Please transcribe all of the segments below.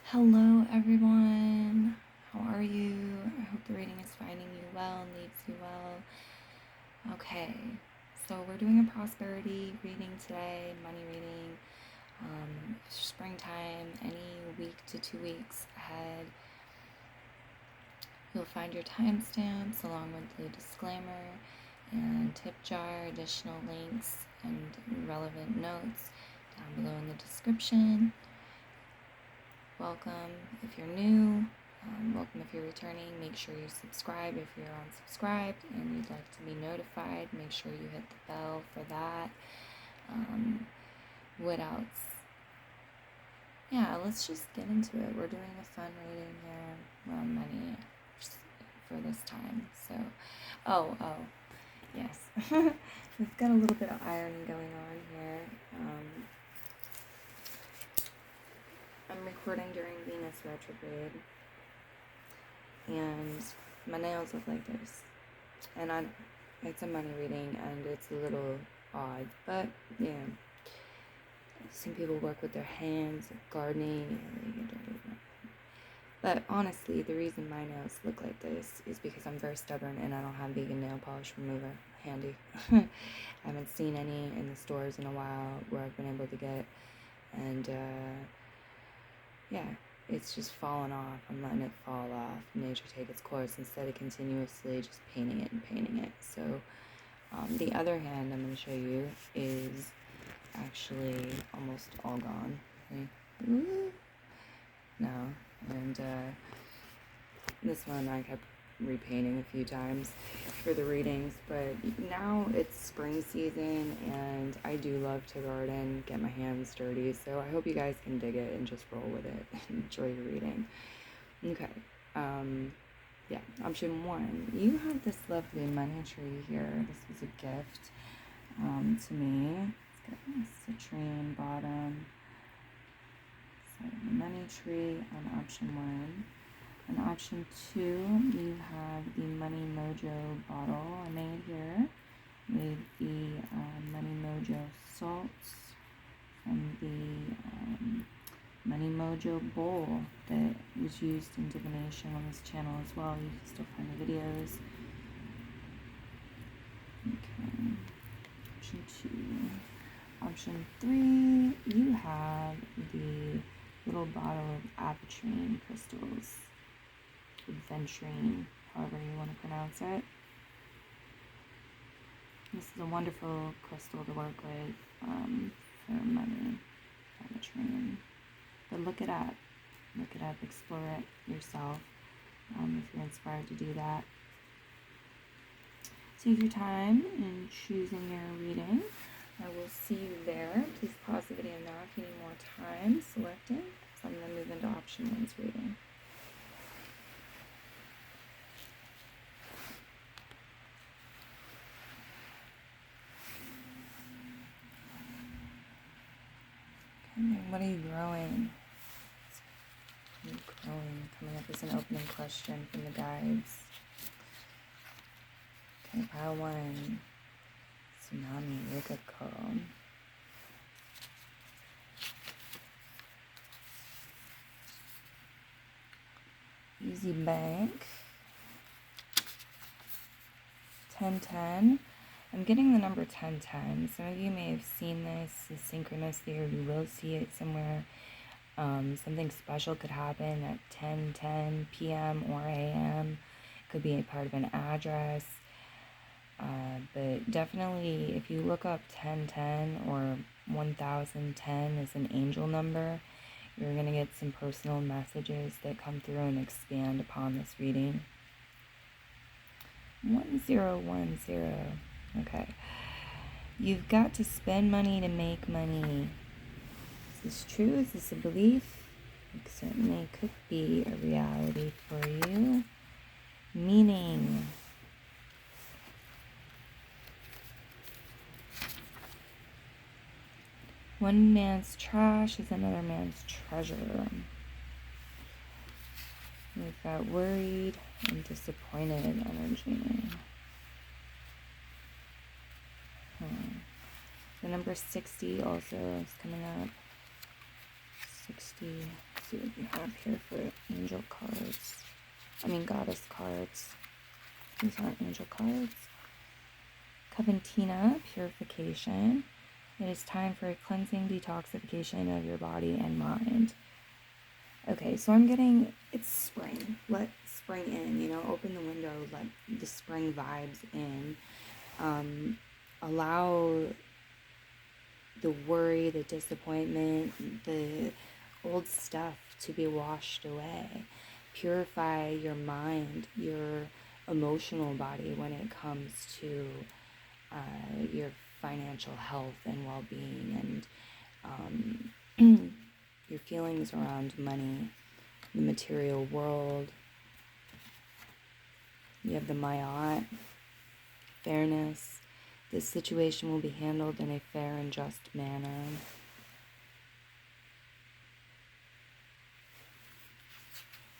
Hello everyone, how are you? I hope the reading is finding you well and leaves you well. Okay, so we're doing a prosperity reading today, money reading. Springtime, any week to 2 weeks ahead. You'll find your timestamps along with the disclaimer and tip jar, additional links and relevant notes down below in the description. Welcome if you're new, welcome if you're returning. Make sure you subscribe if you're unsubscribed and you'd like to be notified. Make sure you hit the bell for that. What else? Yeah, let's just get into it. We're doing a fun reading here around money for this time. So, yes. We've got a little bit of ironing going on here. I'm recording during Venus retrograde, and my nails look like this. And it's a money reading, and it's a little odd, but yeah. I've seen people work with their hands, gardening, but honestly, the reason my nails look like this is because I'm very stubborn and I don't have vegan nail polish remover handy. I haven't seen any in the stores in a while where I've been able to get, and yeah, it's just fallen off. I'm letting it fall off. Nature take its course instead of continuously just painting it. So the other hand I'm going to show you is actually almost all gone. Okay. No, and this one I kept repainting a few times for the readings, but now it's spring season and I do love to garden, get my hands dirty, so I hope you guys can dig it and just roll with it and enjoy your reading. Okay, yeah, option one, you have this lovely money tree here. This was a gift to me. It's got a citrine bottom. So the money tree on option one. On option two, you have the Money Mojo bottle I made here with the Money Mojo salts from the Money Mojo bowl that was used in divination on this channel as well. You can still find the videos. Okay, option two. Option three, you have the little bottle of apatrine crystals. Adventurine, however you want to pronounce it. This is a wonderful crystal to work with for money, apatrine. But look it up, explore it yourself if you're inspired to do that. Take your time in choosing your reading. I will see you there. Please pause the video now if you need more time selecting. So I'm going to move into option one's reading. What are you growing? What are you growing? Coming up as an opening question from the guides. Okay, pile one. Tsunami, Rikako. Easy Bank. 1010. I'm getting the number 1010. Some of you may have seen this as synchronicity, or you will see it somewhere. Something special could happen at 10:10 p.m. or a.m. Could be a part of an address. But definitely, if you look up 1010 or 1010 as an angel number, you're going to get some personal messages that come through and expand upon this reading. 1010. Okay. You've got to spend money to make money. Is this true? Is this a belief? It certainly could be a reality for you. Meaning, one man's trash is another man's treasure. We've got worried and disappointed energy. The number 60 also is coming up. 60. see what we have here for angel cards. Goddess cards. These aren't angel cards. Coventina, purification. It is time for a cleansing detoxification of your body and mind. Okay, so I'm getting, it's spring. Let spring in, open the window, let the spring vibes in. Allow the worry, the disappointment, the old stuff to be washed away. Purify your mind, your emotional body when it comes to your financial health and well-being, and your feelings around money, the material world. You have the Mayat, fairness. This situation will be handled in a fair and just manner.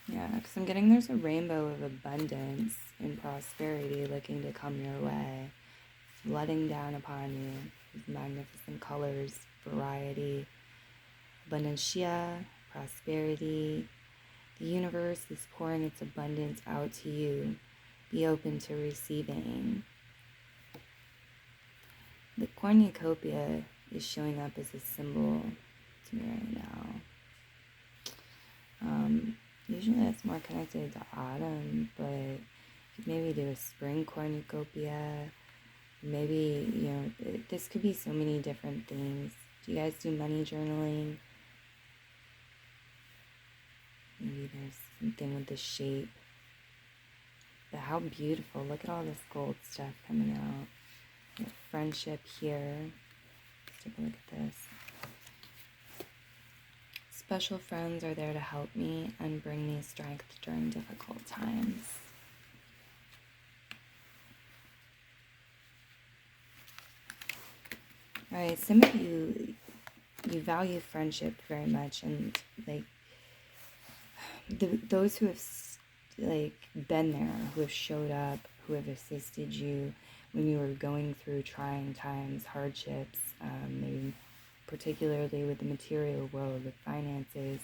Yeah, because I'm getting there's a rainbow of abundance and prosperity looking to come your way, flooding down upon you with magnificent colors, variety, abundancia, prosperity. The universe is pouring its abundance out to you. Be open to receiving. The cornucopia is showing up as a symbol to me right now. Usually that's more connected to autumn, but you could maybe do a spring cornucopia. Maybe, this could be so many different things. Do you guys do money journaling? Maybe there's something with the shape. But how beautiful. Look at all this gold stuff coming out. You have friendship here. Let's take a look at this. Special friends are there to help me and bring me strength during difficult times. Alright, some of you value friendship very much, and those who have been there, who have showed up, who have assisted you when you were going through trying times, hardships, maybe particularly with the material world, with finances.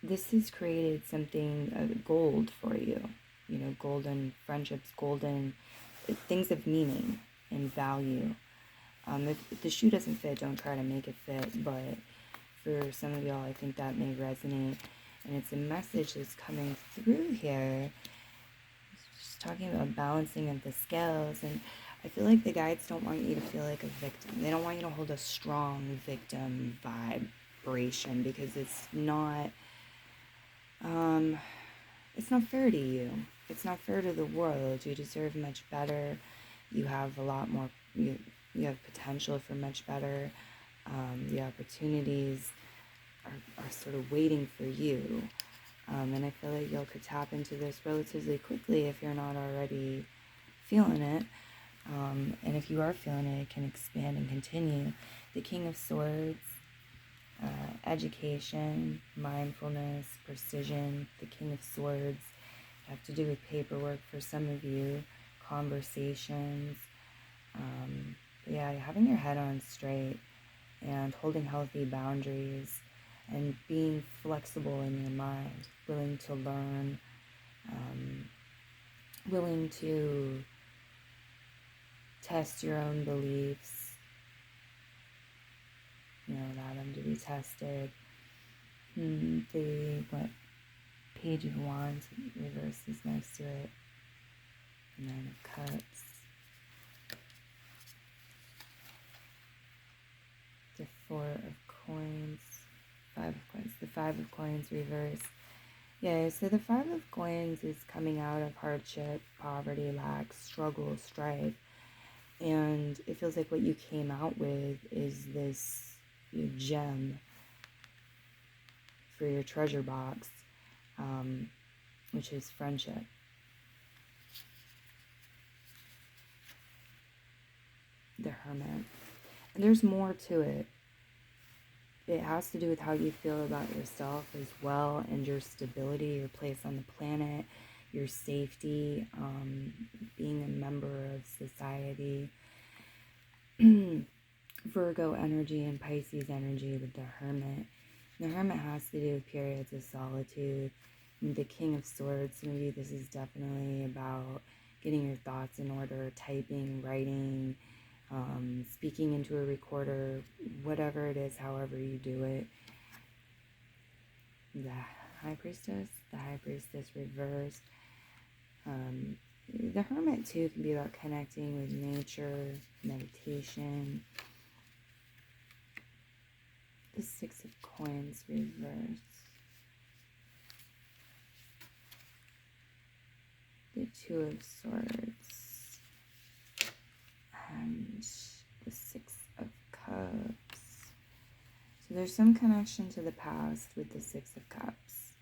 This has created something gold for you, golden friendships, golden things of meaning and value. If the shoe doesn't fit, don't try to make it fit, but for some of y'all, I think that may resonate, and it's a message that's coming through here. It's just talking about balancing of the scales, and I feel like the guides don't want you to feel like a victim. They don't want you to hold a strong victim vibration, because it's not fair to you. It's not fair to the world. You deserve much better. You have a lot more, you have potential for much better. The opportunities are sort of waiting for you. And I feel like you could tap into this relatively quickly if you're not already feeling it. And if you are feeling it, it can expand and continue. The King of Swords, education, mindfulness, precision. The King of Swords have to do with paperwork for some of you, conversations. But yeah, having your head on straight and holding healthy boundaries and being flexible in your mind, willing to learn, willing to test your own beliefs, allow them to be tested. The Page of Wands reverse is next to it. Nine of Cups. The Four of Coins. Five of Coins. The Five of Coins reverse. Yeah, so the Five of Coins is coming out of hardship, poverty, lack, struggle, strife. And it feels like what you came out with is this gem for your treasure box, which is friendship. The Hermit. And there's more to it. It has to do with how you feel about yourself as well, and your stability, your place on the planet, your safety, being a member of society. Virgo energy and Pisces energy with the Hermit. The Hermit has to do with periods of solitude. The King of Swords, maybe this is definitely about getting your thoughts in order, typing, writing, speaking into a recorder, whatever it is, however you do it. The High Priestess reversed. The Hermit too can be about connecting with nature, meditation. The Six of Coins reversed. The Two of Swords. And the Six of Cups. So there's some connection to the past with the Six of Cups.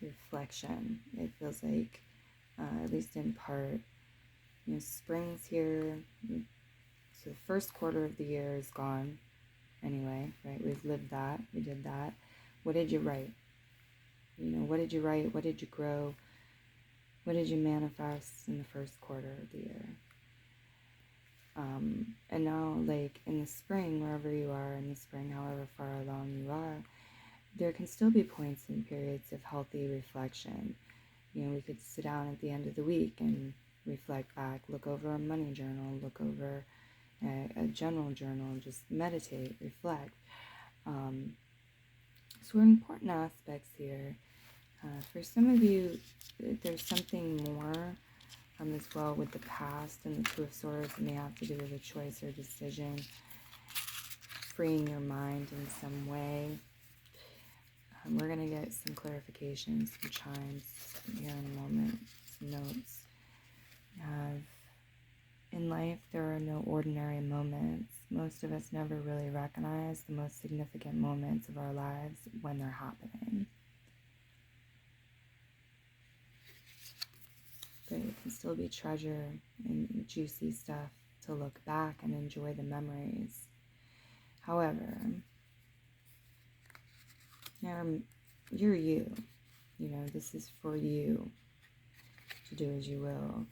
Reflection. It feels like, at least in part, spring's here. So the first quarter of the year is gone. Anyway, right? We've lived that. We did that. What did you write? What did you write? What did you grow? What did you manifest in the first quarter of the year? And now, like in the spring, wherever you are in the spring, however far along you are, there can still be points and periods of healthy reflection. We could sit down at the end of the week and reflect back, look over a money journal, look over a general journal, just meditate, reflect. So important aspects here. For some of you, there's something more as well with the past, and the Two of Swords may have to do with a choice or decision, freeing your mind in some way. We're going to get some clarifications, some chimes here in a moment, some notes. In life, there are no ordinary moments. Most of us never really recognize the most significant moments of our lives when they're happening. But it can still be treasure and juicy stuff to look back and enjoy the memories. However, you're you. This is for you to do as you will.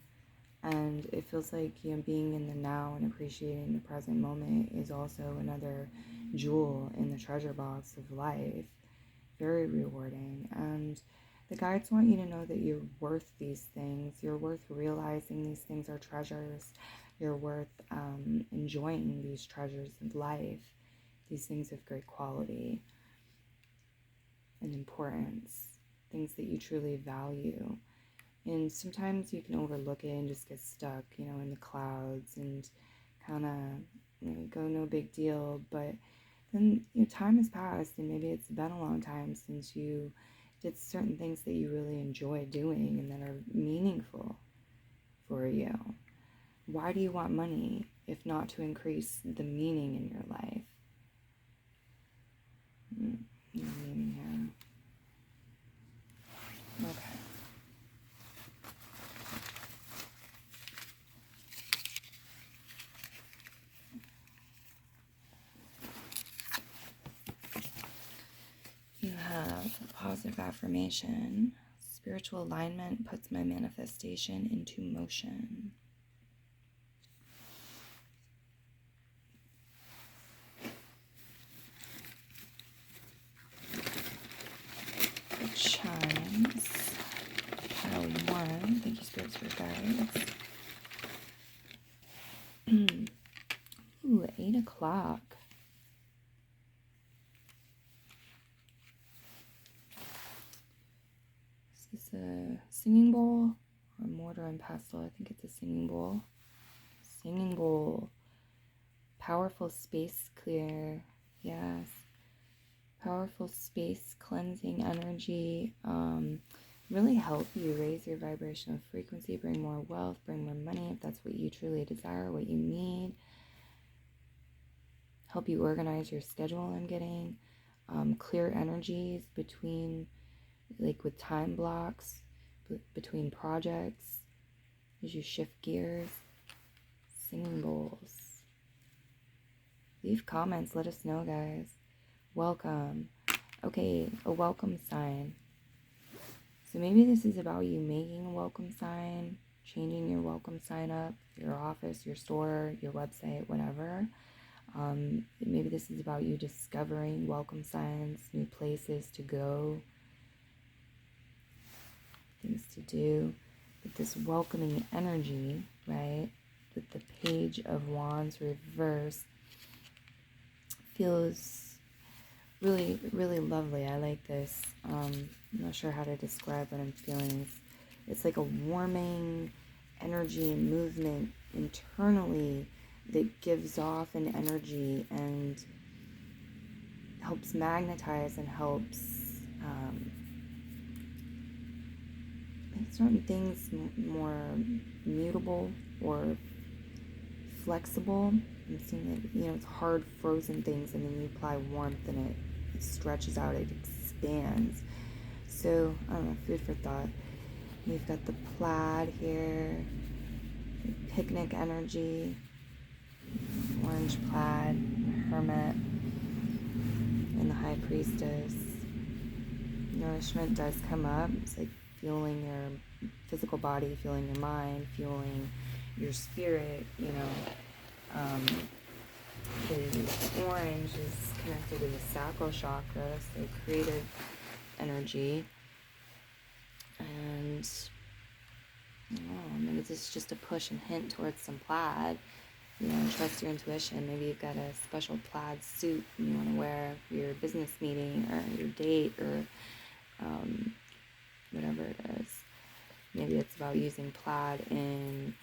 And it feels like, being in the now and appreciating the present moment is also another jewel in the treasure box of life. Very rewarding. And the guides want you to know that you're worth these things. You're worth realizing these things are treasures. You're worth enjoying these treasures of life. These things of great quality and importance. Things that you truly value. And sometimes you can overlook it and just get stuck, in the clouds and kind of, go no big deal. But then, time has passed, and maybe it's been a long time since you did certain things that you really enjoy doing and that are meaningful for you. Why do you want money if not to increase the meaning in your life? Meaning here. Okay. You have a positive affirmation. Spiritual alignment puts my manifestation into motion. The chimes. Pile 1. Thank you, spirits, for guides. Ooh, 8 o'clock. Is this a singing bowl or mortar and pestle? I think it's a singing bowl. Singing bowl. Powerful space clear. Yes. Powerful space cleansing energy. Really help you raise your vibrational frequency, bring more wealth, bring more money if that's what you truly desire, what you need. Help you organize your schedule, I'm getting. Clear energies between, like with time blocks, between projects as you shift gears. Singing bowls. Leave comments, let us know, guys. Welcome. Okay, a welcome sign. So maybe this is about you making a welcome sign, changing your welcome sign up, your office, your store, your website, whatever. Maybe this is about you discovering welcome signs, new places to go, things to do. But this welcoming energy, right, with the Page of Wands reverse, feels really, really lovely. I like this. I'm not sure how to describe what I'm feeling. It's like a warming energy and movement internally that gives off an energy and helps magnetize and helps make certain things more mutable or flexible. I'm seeing that, it's hard frozen things, and then you apply warmth and it stretches out, it expands. So, I don't know, food for thought. We've got the plaid here, picnic energy, orange plaid, hermit, and the high priestess. Nourishment does come up. It's like fueling your physical body, fueling your mind, fueling your spirit, The orange is connected to the sacral chakra, so creative energy. And maybe this is just a push and hint towards some plaid. Trust your intuition. Maybe you've got a special plaid suit you want to wear for your business meeting or your date or whatever it is. Maybe it's about using plaid in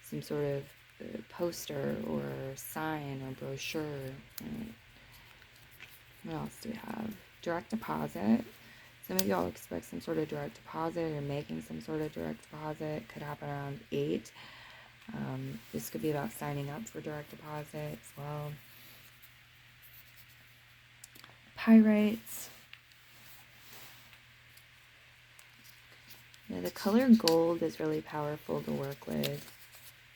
some sort of poster or sign or brochure. Right? What else do we have? Direct deposit. Some of y'all expect some sort of direct deposit or making some sort of direct deposit. Could happen around 8. This could be about signing up for direct deposit as well. Pyrites. The color gold is really powerful to work with,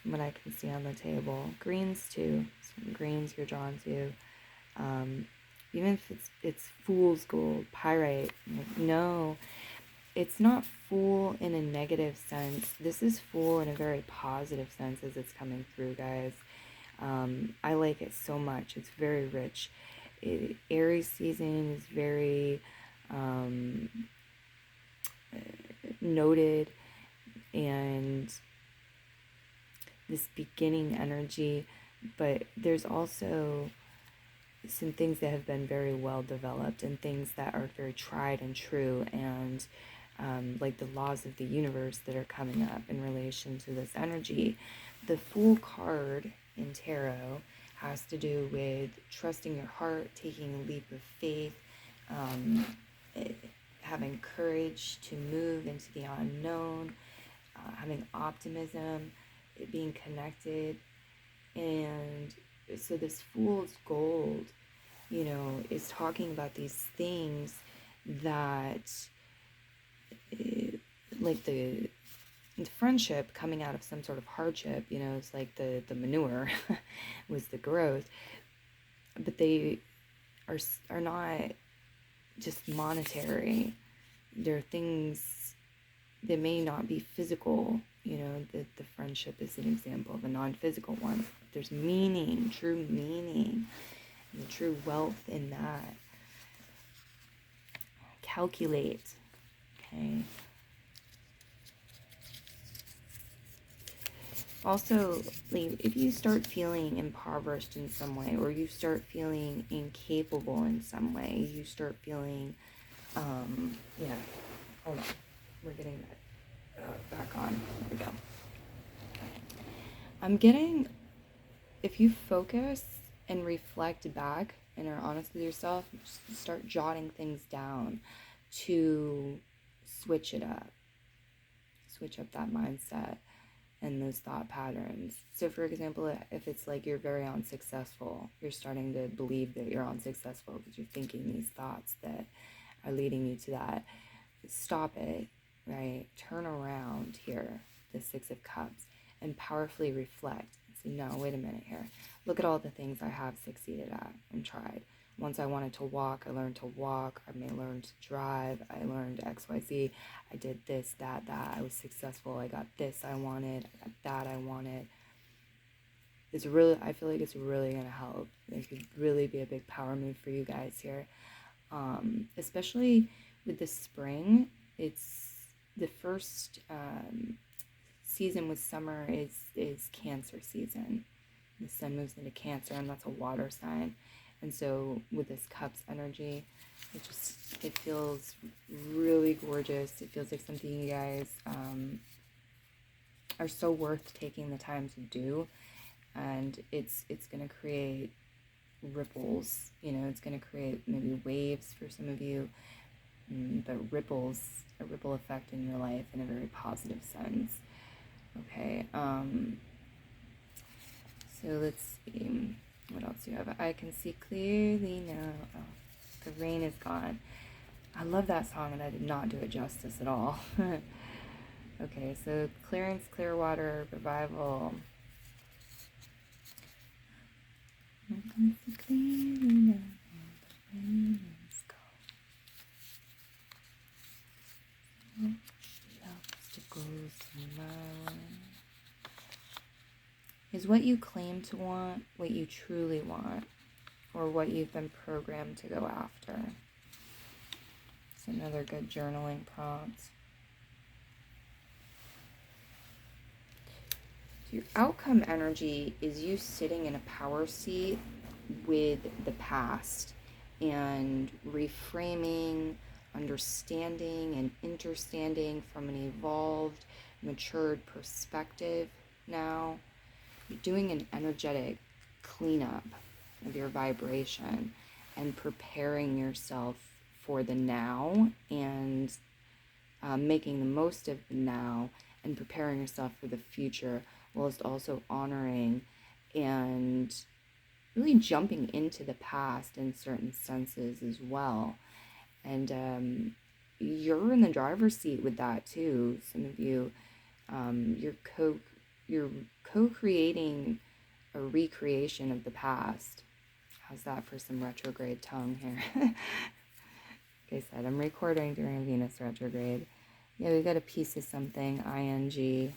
from what I can see on the table. Greens too. Some greens you're drawn to. Even if it's fool's gold, pyrite. No, it's not fool in a negative sense. This is fool in a very positive sense as it's coming through, guys. I like it so much. It's very rich. Aries season is very noted, and this beginning energy, but there's also some things that have been very well developed and things that are very tried and true, and like the laws of the universe that are coming up in relation to this energy. The Fool card in tarot has to do with trusting your heart, taking a leap of faith, having courage to move into the unknown, having optimism, being connected. And so this Fool's Gold, is talking about these things that, like the friendship coming out of some sort of hardship, it's like the manure was the growth, but they are not just monetary. They're things that may not be physical. The friendship is an example of a non-physical one. There's meaning, true meaning, and true wealth in that. Calculate, okay? Also, if you start feeling impoverished in some way, or you start feeling incapable in some way, you start feeling, hold on, we're getting that back on. There we go. I'm getting, if you focus and reflect back and are honest with yourself, just start jotting things down to switch it up. Switch up that mindset and those thought patterns. So for example, if it's like you're very unsuccessful, you're starting to believe that you're unsuccessful because you're thinking these thoughts that are leading you to that. Stop it, right? Turn around here, the 6 of Cups, and powerfully reflect. Say, no, wait a minute here. Look at all the things I have succeeded at and tried. Once I wanted to walk, I learned to walk. I learned to drive. I learned XYZ. I did this, that. I was successful. I got this I wanted. I got that I wanted. I feel like it's really going to help. It could really be a big power move for you guys here. Especially with the spring. It's the first season with summer is Cancer season. The sun moves into Cancer, and that's a water sign. And so with this Cups energy, it feels really gorgeous. It feels like something you guys are so worth taking the time to do. And it's going to create ripples, you know, it's going to create maybe waves for some of you, but ripples, a ripple effect in your life in a very positive sense. Okay, so let's see, what else do you have? I can see clearly now. Oh, the rain is gone. I love that song, and I did not do it justice at all. Okay, so clearance, clear water, revival. I can see clearly now. The rain is gone. Obstacles in my way. Is what you claim to want what you truly want, or what you've been programmed to go after? It's another good journaling prompt. So your outcome energy is you sitting in a power seat with the past and reframing, understanding, and understanding from an evolved, matured perspective now. You're doing an energetic cleanup of your vibration and preparing yourself for the now, and making the most of the now and preparing yourself for the future, whilst also honoring and really jumping into the past in certain senses as well. And you're in the driver's seat with that too. Some of you, you're co-creating a recreation of the past. How's that for some retrograde tongue here? Like I said, I'm recording during Venus retrograde. Yeah, we got a piece of something, ing,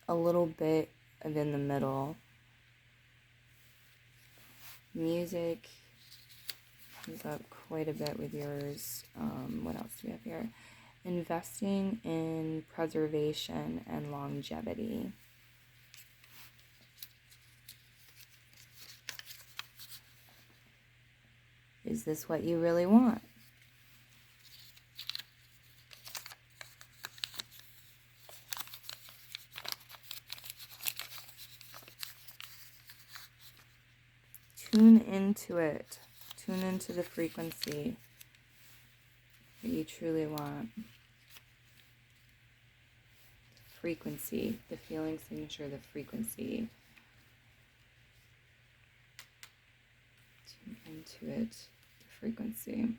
a little bit of in the middle. Music comes up quite a bit with yours. What else do we have here? Investing in preservation and longevity. Is this what you really want? Tune into it. Tune into the frequency that you truly want. Frequency, the feeling signature, the frequency. Tune into it, the frequency.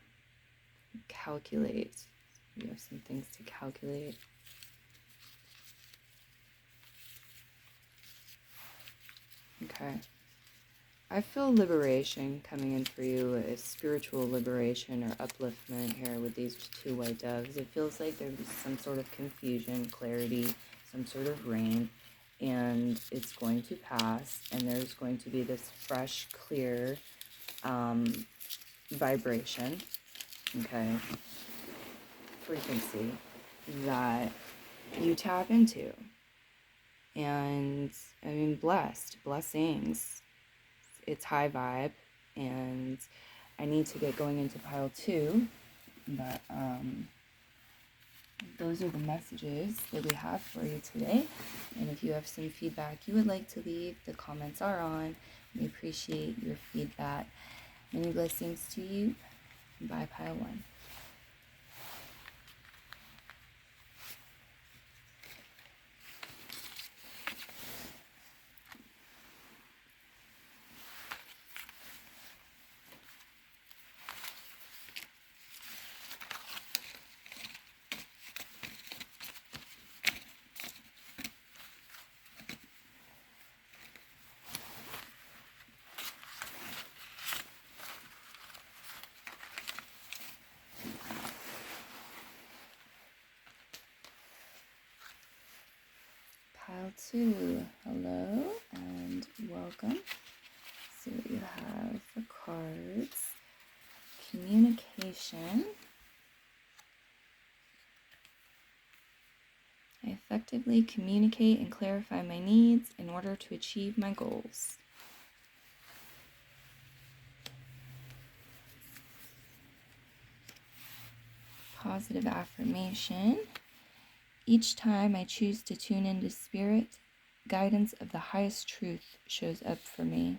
Calculate. You have some things to calculate. Okay. I feel liberation coming in for you, a spiritual liberation or upliftment here with these two white doves. It feels like there's some sort of confusion, clarity, some sort of rain, and it's going to pass, and there's going to be this fresh, clear vibration, okay, frequency that you tap into. And I mean, blessings. It's high vibe, and I need to get going into pile 2, but those are the messages that we have for you today. And if you have some feedback you would like to leave, the comments are on. We appreciate your feedback. Many blessings to you. Bye, pile 1. 2. Hello and welcome. See what you have for cards. Communication. I effectively communicate and clarify my needs in order to achieve my goals. Positive affirmation. Each time I choose to tune into spirit, guidance of the highest truth shows up for me.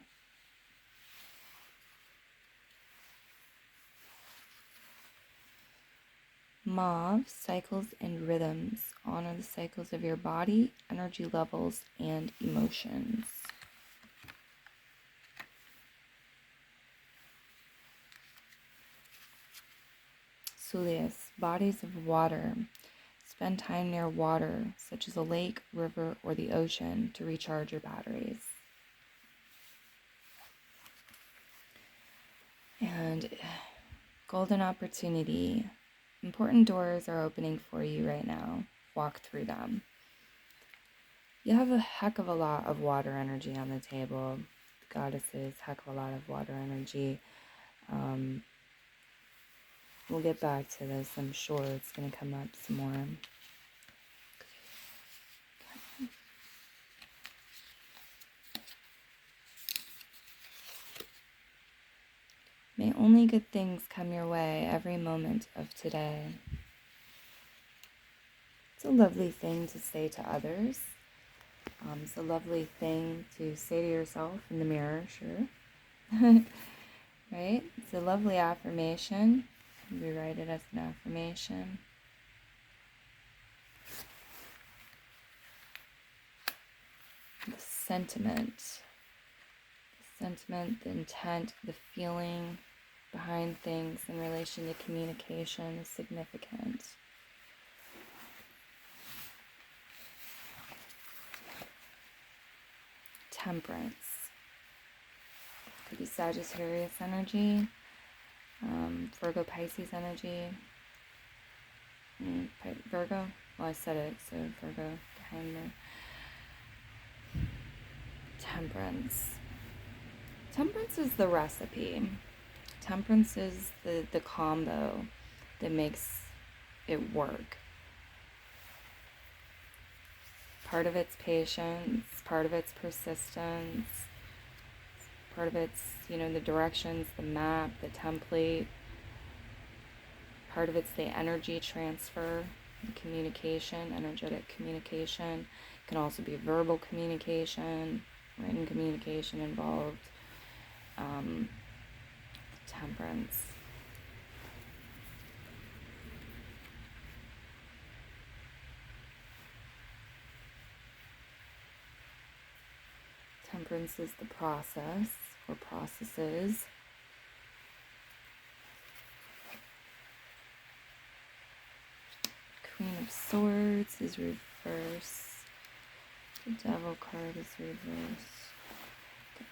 Mauve, cycles and rhythms. Honor the cycles of your body, energy levels, and emotions. Sulius, bodies of water. Spend time near water, such as a lake, river, or the ocean, to recharge your batteries. And golden opportunity. Important doors are opening for you right now. Walk through them. You have a heck of a lot of water energy on the table. The goddesses, heck of a lot of water energy. We'll get back to this, I'm sure. It's going to come up some more. May only good things come your way every moment of today. It's a lovely thing to say to others. It's a lovely thing to say to yourself in the mirror, sure. Right? It's a lovely affirmation. We write it as an affirmation. The sentiment. The sentiment, the intent, the feeling behind things in relation to communication is significant. Temperance. Could be Sagittarius energy. Virgo, Pisces energy. Virgo? Well, I said it, so Virgo behind there. Temperance. Temperance is the recipe. Temperance is the combo that makes it work. Part of it's patience, part of it's persistence, part of it's, the directions, the map, the template. Part of it's the energy transfer, the communication, energetic communication. It can also be verbal communication, written communication involved. Temperance. Temperance is the process or processes. Queen of Swords is reverse. The Devil card is reverse.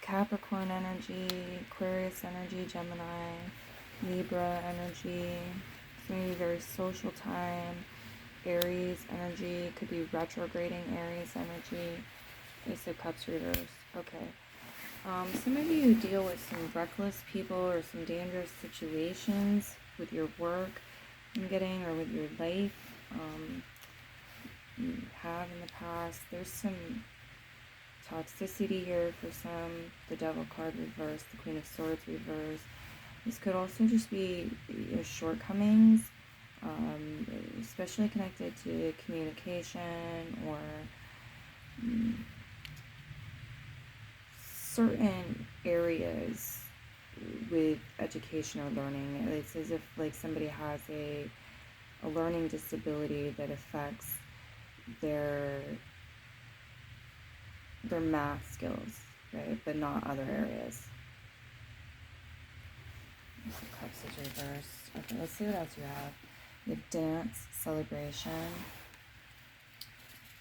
Capricorn energy, Aquarius energy, Gemini, Libra energy. It's going to be very social time. Aries energy, could be retrograding Aries energy. Ace of Cups reverse. Okay. Some of you deal with some reckless people or some dangerous situations with your work, I'm getting, or with your life. You have in the past. There's some toxicity here for some. The Devil card reversed, the Queen of Swords reversed. This could also just be shortcomings, especially connected to communication or certain areas with education or learning. It's as if somebody has a learning disability that affects their math skills, right? But not other areas. Cups is reversed. Okay, let's see what else you have. You have dance, celebration.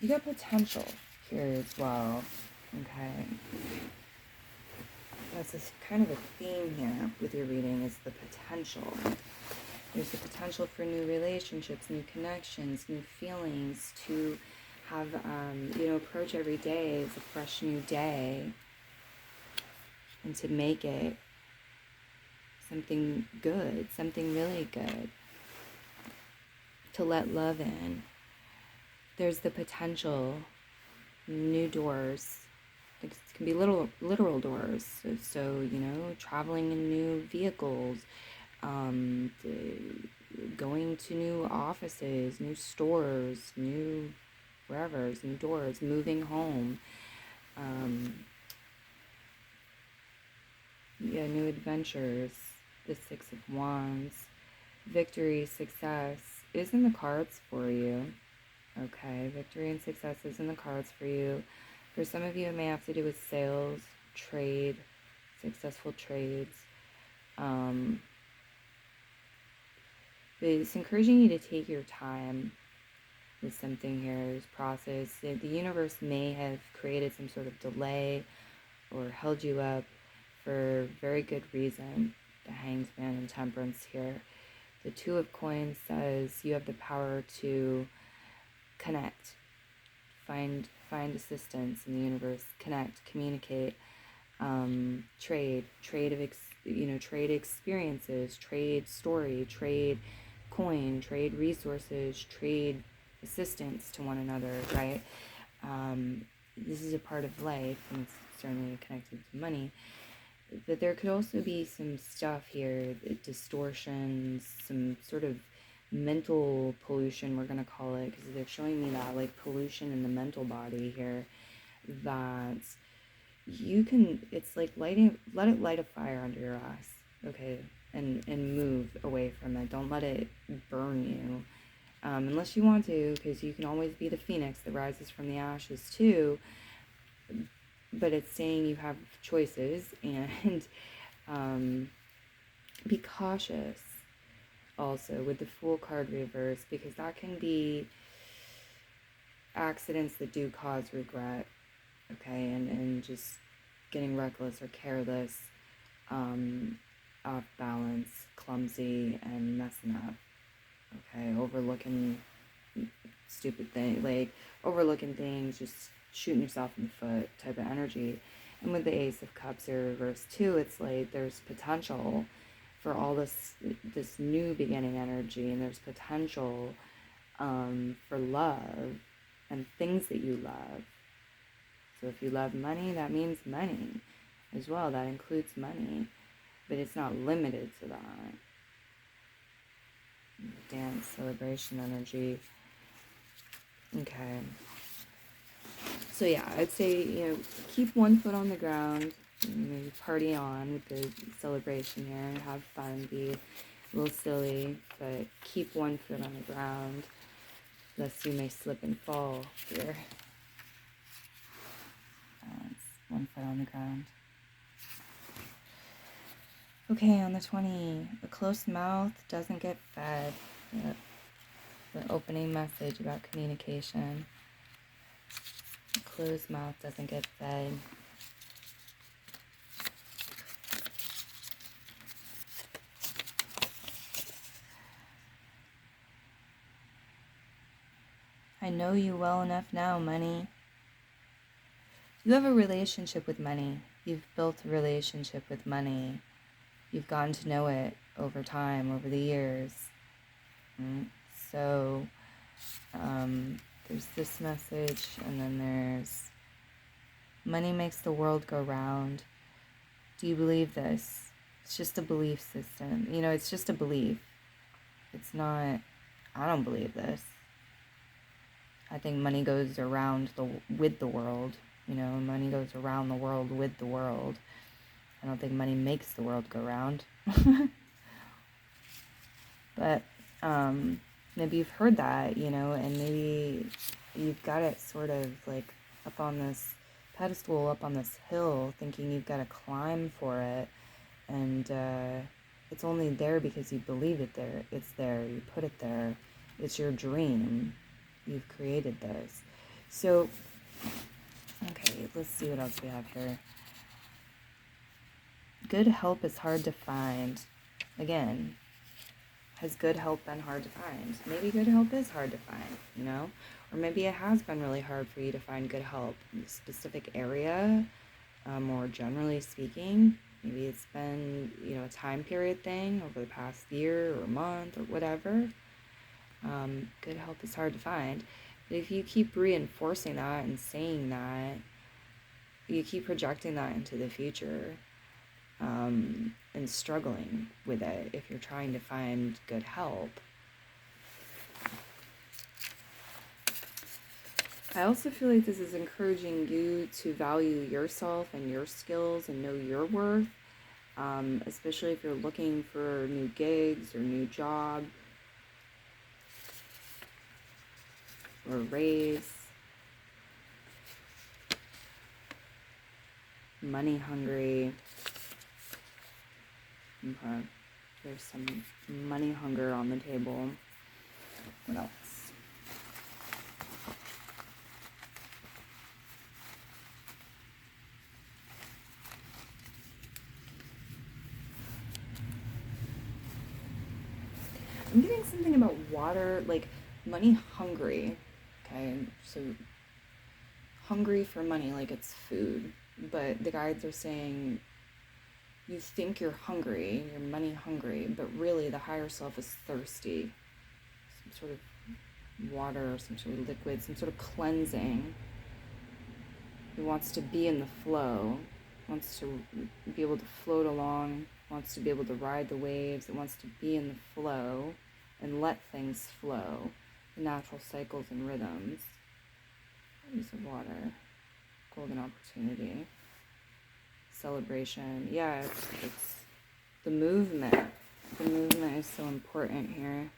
You got potential here as well. Okay. That's kind of a theme here with your reading, is the potential. There's the potential for new relationships, new connections, new feelings, to have, approach every day as a fresh new day, and to make it something good, something really good, to let love in. There's the potential, new doors. It can be literal doors. So traveling in new vehicles, going to new offices, new stores, new wherever, new doors, moving home, new adventures. The Six of Wands, victory, success is in the cards for you. Okay, victory and success is in the cards for you. For some of you, it may have to do with sales, trade, successful trades. But it's encouraging you to take your time with something here, this process. The universe may have created some sort of delay or held you up for very good reason. The Hanged Man and Temperance here. The Two of Coins says you have the power to connect, find assistance in the universe, connect, communicate, trade experiences, trade story, trade coin, trade resources, trade assistance to one another, right? This is a part of life, and it's certainly connected to money. But there could also be some stuff here, distortions, some sort of mental pollution, we're going to call it, because they're showing me that, like, pollution in the mental body here, that you can, it's like let it light a fire under your ass, okay, and move away from it. Don't let it burn you, unless you want to, because you can always be the phoenix that rises from the ashes too. But it's saying you have choices, and be cautious also with the Fool card reverse, because that can be accidents that do cause regret, okay, and just getting reckless or careless, off balance, clumsy, and messing up, okay, overlooking stupid things, like overlooking things, just shooting yourself in the foot type of energy. And with the Ace of Cups here reversed too, it's like there's potential for all this new beginning energy, and there's potential for love and things that you love. So if you love money, that means money as well. That includes money, but it's not limited to that. Dance, celebration energy. Okay. So yeah, I'd say, keep one foot on the ground, maybe party on with the celebration here, and have fun, be a little silly, but keep one foot on the ground, lest you may slip and fall here. One foot on the ground. Okay, on the 20, a closed mouth doesn't get fed. Yep. The opening message about communication. A closed mouth doesn't get fed. I know you well enough now, money. You have a relationship with money. You've built a relationship with money. You've gotten to know it over time, over the years. So, there's this message, and then there's money makes the world go round. Do you believe this? It's just a belief system. It's just a belief. It's not, I don't believe this. I think money goes around with the world. Money goes around the world with the world. I don't think money makes the world go round. But maybe you've heard that, and maybe you've got it sort of like up on this pedestal, up on this hill, thinking you've got to climb for it, and it's only there because you believe it there. It's there. You put it there. It's your dream. You've created this. So, okay, let's see what else we have here. Good help is hard to find. Again, has good help been hard to find? Maybe good help is hard to find, or Or maybe it has been really hard for you to find good help in a specific area, more generally speaking. Maybe it's been, a time period thing over the past year or month or whatever. Good help is hard to find. But if you keep reinforcing that and saying that, you keep projecting that into the future, and struggling with it if you're trying to find good help. I also feel like this is encouraging you to value yourself and your skills and know your worth, especially if you're looking for new gigs or new job or raise. Money hungry. Okay. There's some money hunger on the table. What else? I'm getting something about water, like money hungry. Okay, so hungry for money, like it's food. But the guides are saying you think you're hungry, you're money hungry, but really the higher self is thirsty. Some sort of water, some sort of liquid, some sort of cleansing. It wants to be in the flow, wants to be able to float along, wants to be able to ride the waves. It wants to be in the flow and let things flow, the natural cycles and rhythms. Use of water, golden opportunity, celebration. Yeah, it's the movement. The movement is so important here.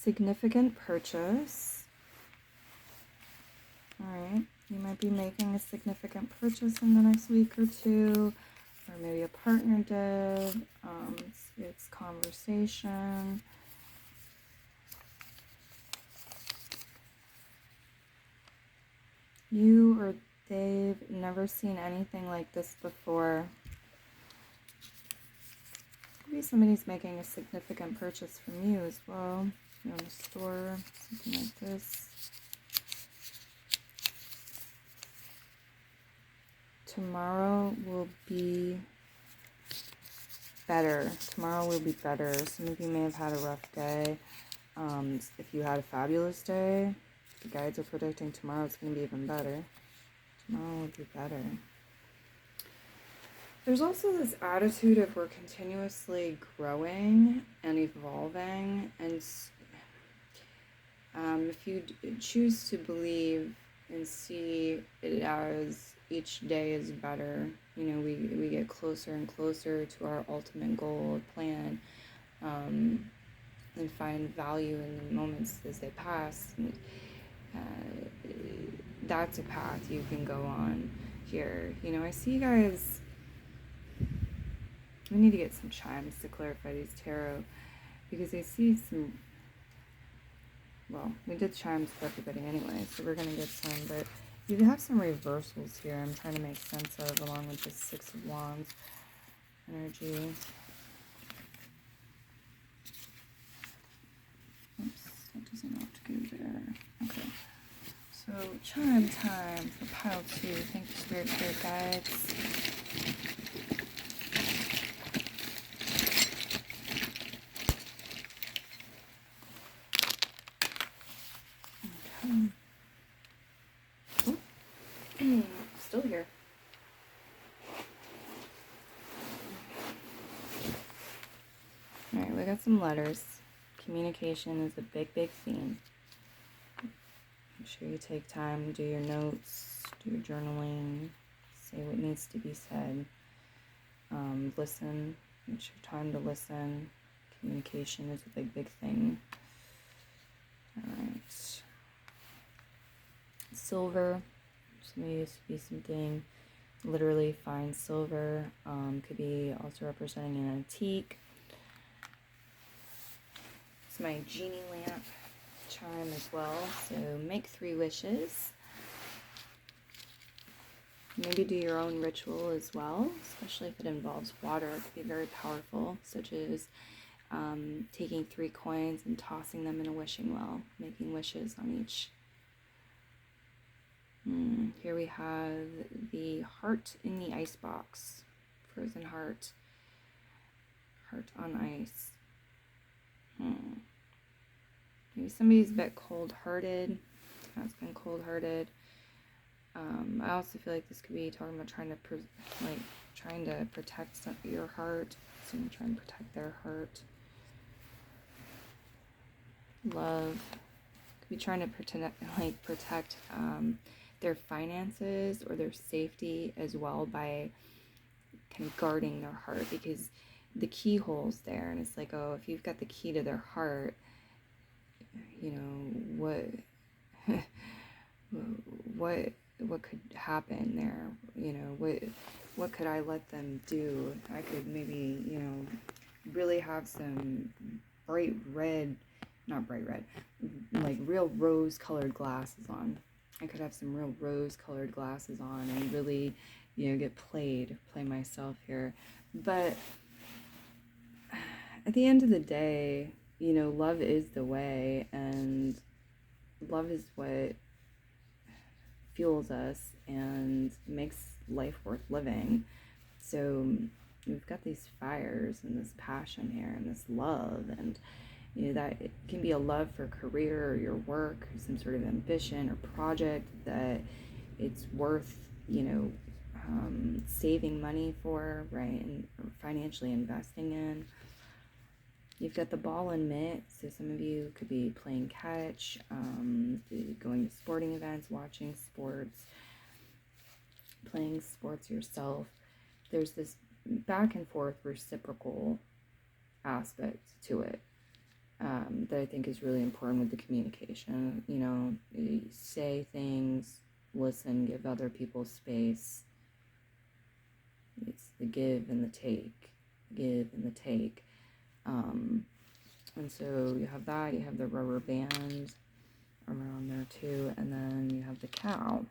Significant purchase. Alright, you might be making a significant purchase in the next week or two, or maybe a partner did. It's conversation. You or they've never seen anything like this before. Maybe somebody's making a significant purchase from you as well. You're in the store, something like this. Tomorrow will be better. Tomorrow will be better. Some of you may have had a rough day. If you had a fabulous day, the guides are predicting tomorrow it's going to be even better. Tomorrow will be better. There's also this attitude of we're continuously growing and evolving, and if you choose to believe and see it as each day is better, we get closer and closer to our ultimate goal, plan, and find value in the moments as they pass. And, that's a path you can go on here. I see you guys. We need to get some chimes to clarify these tarot, because I see some, well, we did chimes for everybody anyway, so we're going to get some, but you have some reversals here I'm trying to make sense of, along with the Six of Wands energy. Oops, that doesn't know what to go there. Okay. So, chime time for pile 2. Thank you, Spirit Guides. Still here. Alright, we got some letters. Communication is a big theme. Make sure you take time, do your notes, do your journaling, say what needs to be said. Listen. Make sure time to listen. Communication is a big thing. Alright. Silver. Maybe this would be something literally fine silver. Could be also representing an antique. It's my genie lamp. chime as well. So make 3 wishes. Maybe do your own ritual as well, especially if it involves water. It could be very powerful, such as taking 3 coins and tossing them in a wishing well, making wishes on each. Here we have the heart in the ice box, frozen heart, heart on ice. Maybe somebody's a bit cold-hearted, has been cold-hearted. I also feel like this could be talking about trying to protect your heart. So you're trying to protect their heart. Love could be trying to protect their finances or their safety as well by kind of guarding their heart, because the keyhole's there, and it's like, oh, if you've got the key to their heart, you know, what could happen there? You know, what could I let them do? I could maybe, you know, really have some bright red, not bright red, like real rose-colored glasses on. I could have some real rose-colored glasses on and really, you know, play myself here. But at the end of the day, you know, love is the way, and love is what fuels us and makes life worth living. So we've got these fires and this passion here and this love, and you know, that it can be a love for career or your work, some sort of ambition or project that it's worth, you know, saving money for, right, and financially investing in. You've got the ball and mitt, so some of you could be playing catch, going to sporting events, watching sports, playing sports yourself. There's this back and forth reciprocal aspect to it that I think is really important with the communication. You know, you say things, listen, give other people space. It's the give and the take, give and the take. And so you have that, you have the rubber band around there too, and then you have the cow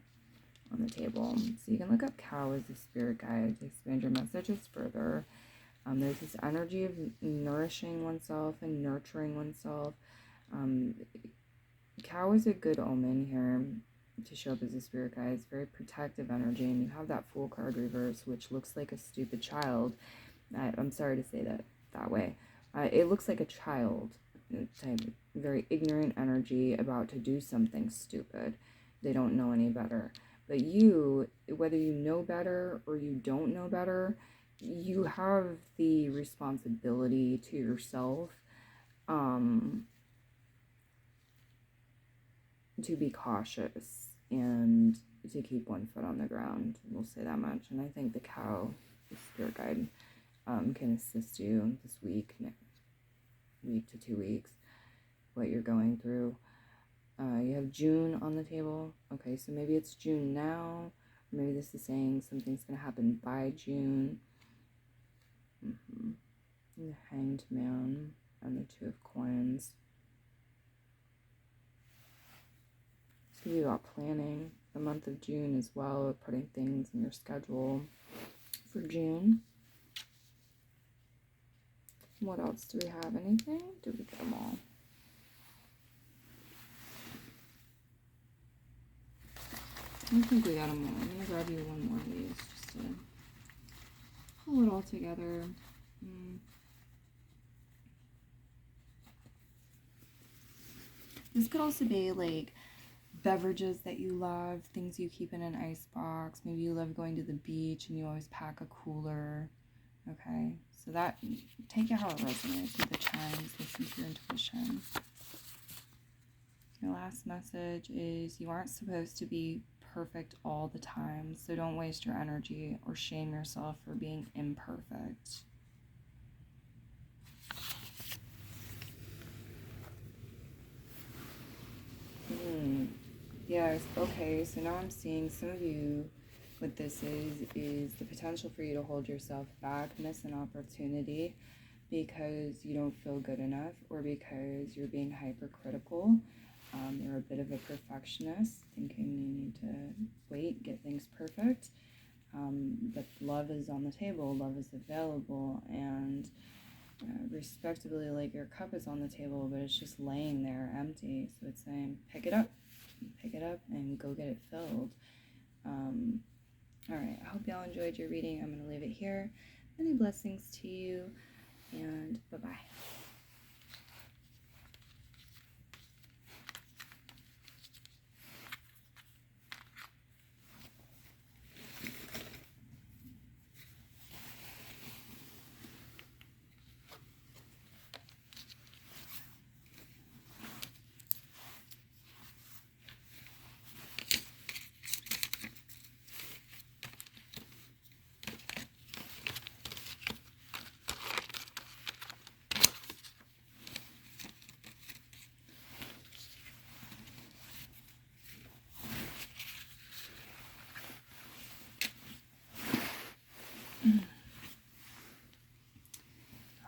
on the table. So you can look up cow as a spirit guide to expand your messages further. There's this energy of nourishing oneself and nurturing oneself. Cow is a good omen here to show up as a spirit guide. It's very protective energy, and you have that Fool card reverse, which looks like a stupid child. I'm sorry to say that way. It looks like a child, type, very ignorant energy about to do something stupid. They don't know any better. But you, whether you know better or you don't know better, you have the responsibility to yourself to be cautious and to keep one foot on the ground. We'll say that much. And I think the cow, the spirit guide, can assist you this week to 2 weeks, what you're going through. You have June on the table. Okay, so maybe it's June now. Maybe this is saying something's going to happen by June. The Hanged Man and the Two of Coins. So you got planning the month of June as well, or putting things in your schedule for June. What else do we have? Anything? Did we get them all? I think we got them all. I'm going to grab you one more of these just to pull it all together. This could also be like beverages that you love, things you keep in an ice box. Maybe you love going to the beach and you always pack a cooler. Okay, so that, take it how it resonates with the chimes, listen to your intuition. Your last message is you aren't supposed to be perfect all the time, so don't waste your energy or shame yourself for being imperfect. Yes, okay, so now I'm seeing some of you, what this is the potential for you to hold yourself back, miss an opportunity because you don't feel good enough or because you're being hypercritical. You're a bit of a perfectionist, thinking you need to wait, get things perfect. But love is on the table, love is available, and respectably, like, your cup is on the table, but it's just laying there empty. So it's saying, pick it up, and go get it filled. All right, I hope y'all enjoyed your reading. I'm going to leave it here. Many blessings to you, and bye-bye.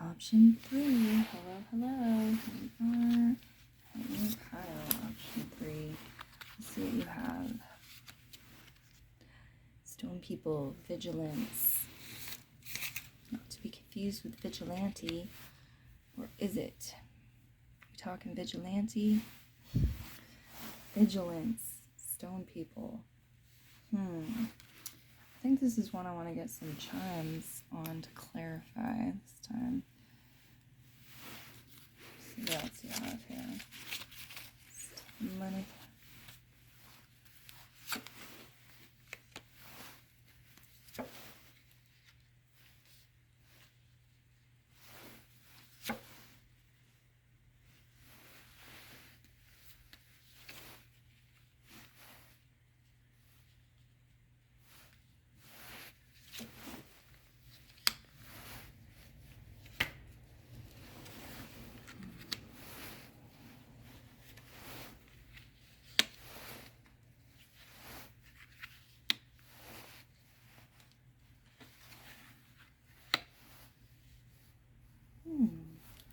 Option 3, hello, here we are, at your pile, option 3, let's see what you have. Stone people, vigilance, not to be confused with vigilante, or is it? We talking vigilante? Vigilance, stone people, I think this is one I want to get some chimes on to clarify this time. What else do you have here? Money.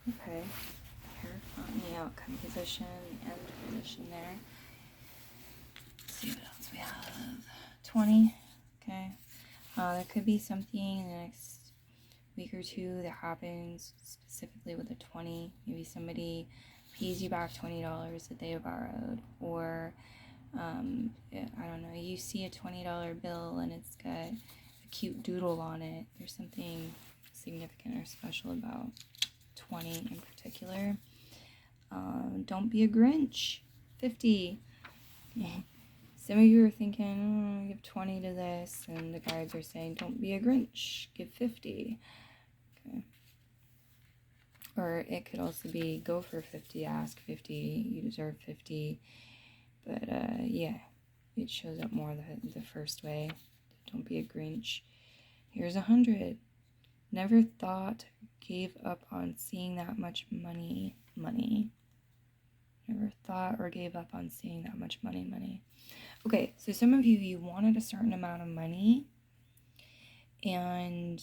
Okay, here on the outcome position, end position there. Let's see what else we have. 20, okay. There could be something in the next week or two that happens specifically with a 20. Maybe somebody pays you back $20 that they borrowed, or I don't know, you see a $20 bill and it's got a cute doodle on it. There's something significant or special about 20 in particular. Don't be a Grinch. 50. Some of you are thinking, give 20 to this, and the guides are saying, don't be a Grinch, give 50. Okay. Or it could also be, go for 50, ask 50, you deserve 50. But yeah, it shows up more the first way. Don't be a Grinch. Here's 100. Never thought, gave up on seeing that much money. Never thought or gave up on seeing that much money. Okay, so some of you wanted a certain amount of money and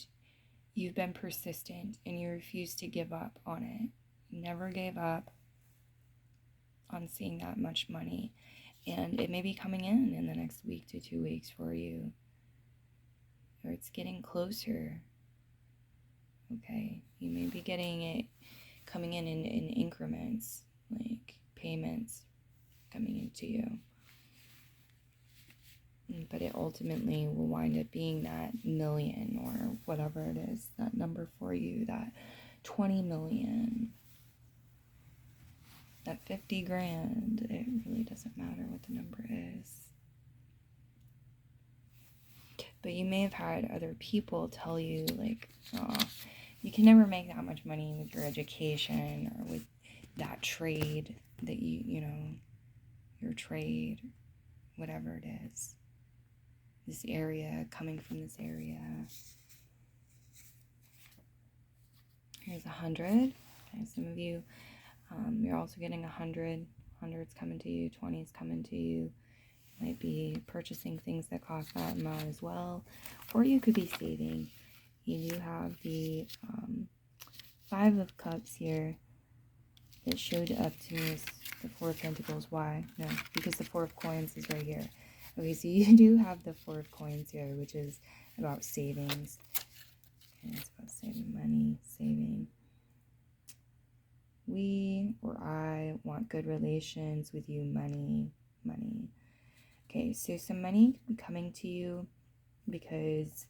you've been persistent and you refused to give up on it. You never gave up on seeing that much money. And it may be coming in the next week to 2 weeks for you. Or it's getting closer. Okay, you may be getting it coming in increments, like payments coming into you. But it ultimately will wind up being that million or whatever it is, that number for you, that 20 million, that 50 grand. It really doesn't matter what the number is. But you may have had other people tell you, like, oh, you can never make that much money with your education or with that trade that you know, your trade, whatever it is. This area, coming from this area. Here's 100. Okay, some of you, you're also getting 100. 100's coming to you, 20's coming to you. You might be purchasing things that cost that amount as well. Or you could be saving. You do have the 5 of Cups here that showed up to me as The Four of Pentacles. Why? No, because the Four of Coins is right here. Okay, so you do have the Four of Coins here, which is about savings. Okay, it's about saving money, saving. We, or I, want good relations with you, money. Okay, so some money coming to you because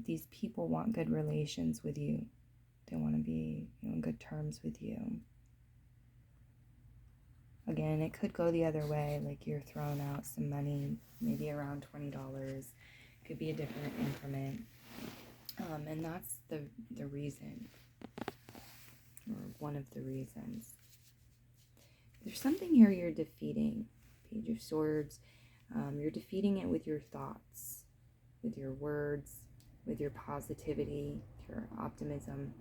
these people want good relations with you. They want to be, on good terms with you. Again, it could go the other way, like you're throwing out some money, maybe around $20. Could be a different increment. And that's the reason, or one of the reasons. There's something here you're defeating. Page of Swords. You're defeating it with your thoughts, with your words, with your positivity, your optimism.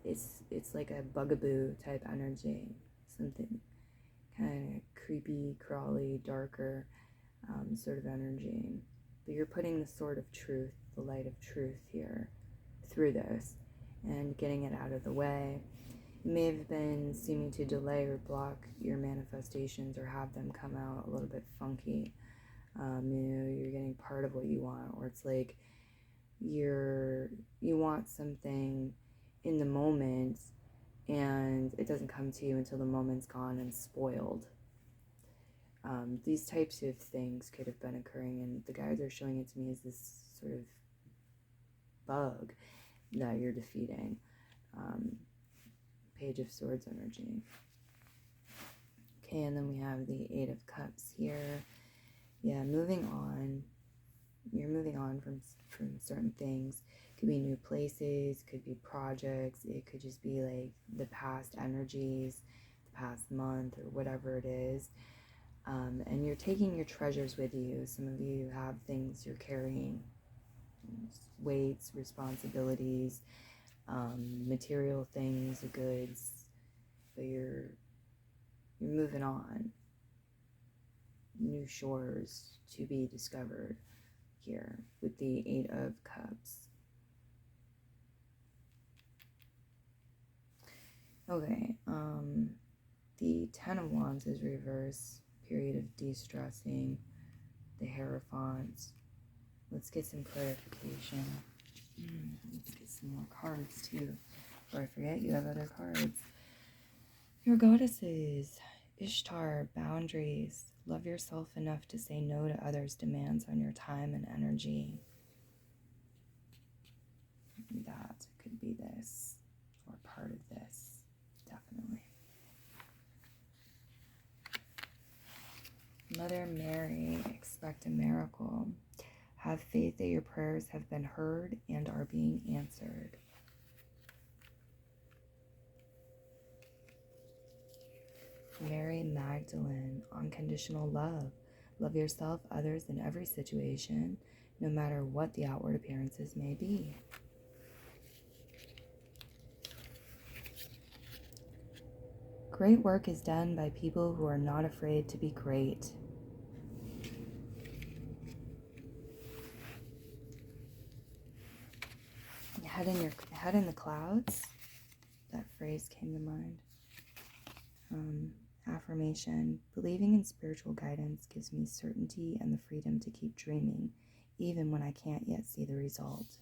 It's like a bugaboo type energy. Something kind of creepy, crawly, darker sort of energy. But you're putting the sword of truth, the light of truth here through this and getting it out of the way. It may have been seeming to delay or block your manifestations or have them come out a little bit funky. You're getting part of what you want, or it's like you want something in the moment and it doesn't come to you until the moment's gone and spoiled. These types of things could have been occurring, and the guides are showing it to me as this sort of bug that you're defeating. Page of Swords energy. Okay, and then we have the Eight of Cups here. Yeah, moving on. You're moving on from certain things. Could be new places, could be projects, it could just be like the past energies, the past month, or whatever it is. And you're taking your treasures with you. Some of you have things you're carrying, weights, responsibilities, material things, goods, but you're moving on. New shores to be discovered here with the Eight of Cups. Okay, the Ten of Wands is reverse, period of de-stressing, the Hierophant. Let's get some clarification. Let's get some more cards too. Before I forget, you have other cards. Your goddesses, Ishtar, boundaries. Love yourself enough to say no to others' demands on your time and energy. That could be this, or part of this, definitely. Mother Mary, expect a miracle. Have faith that your prayers have been heard and are being answered. Mary Magdalene, unconditional love. Love yourself, others, in every situation, no matter what the outward appearances may be. Great work is done by people who are not afraid to be great. Head in the clouds. That phrase came to mind. Affirmation. Believing in spiritual guidance gives me certainty and the freedom to keep dreaming, even when I can't yet see the result.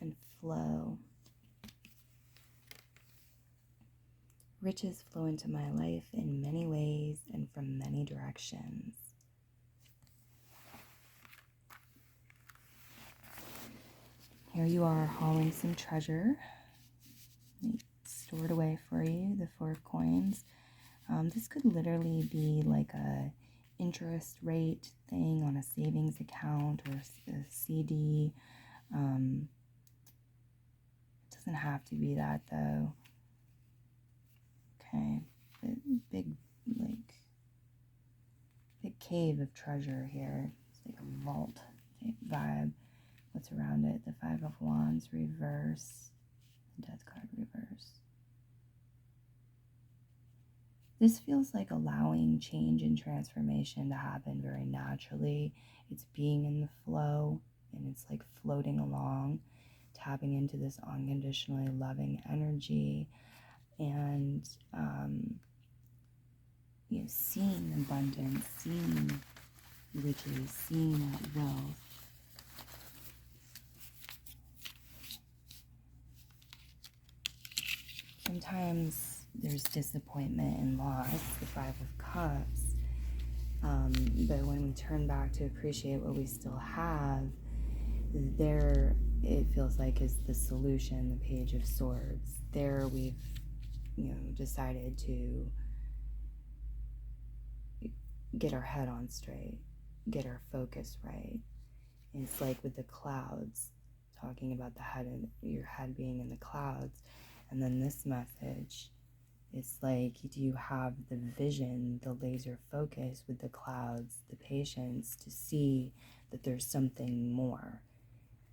And flow. Riches flow into my life in many ways and from many directions. Here you are hauling some treasure. Stored away for you, the Four of Coins. This could literally be like a interest rate thing on a savings account or a CD. It doesn't have to be that though. Okay, big cave of treasure here. It's like a vault type vibe. What's around it? The Five of Wands reverse, the Death card reverse. This feels like allowing change and transformation to happen very naturally. It's being in the flow, and it's like floating along, tapping into this unconditionally loving energy, and seeing abundance, seeing riches, seeing wealth. Sometimes there's disappointment and loss, the Five of Cups. But when we turn back to appreciate what we still have, there it feels like is the solution, the Page of Swords. There we've, decided to get our head on straight, get our focus right. And it's like with the clouds, talking about your head being in the clouds. And then this message, it's like, do you have the vision, the laser focus with the clouds, the patience to see that there's something more,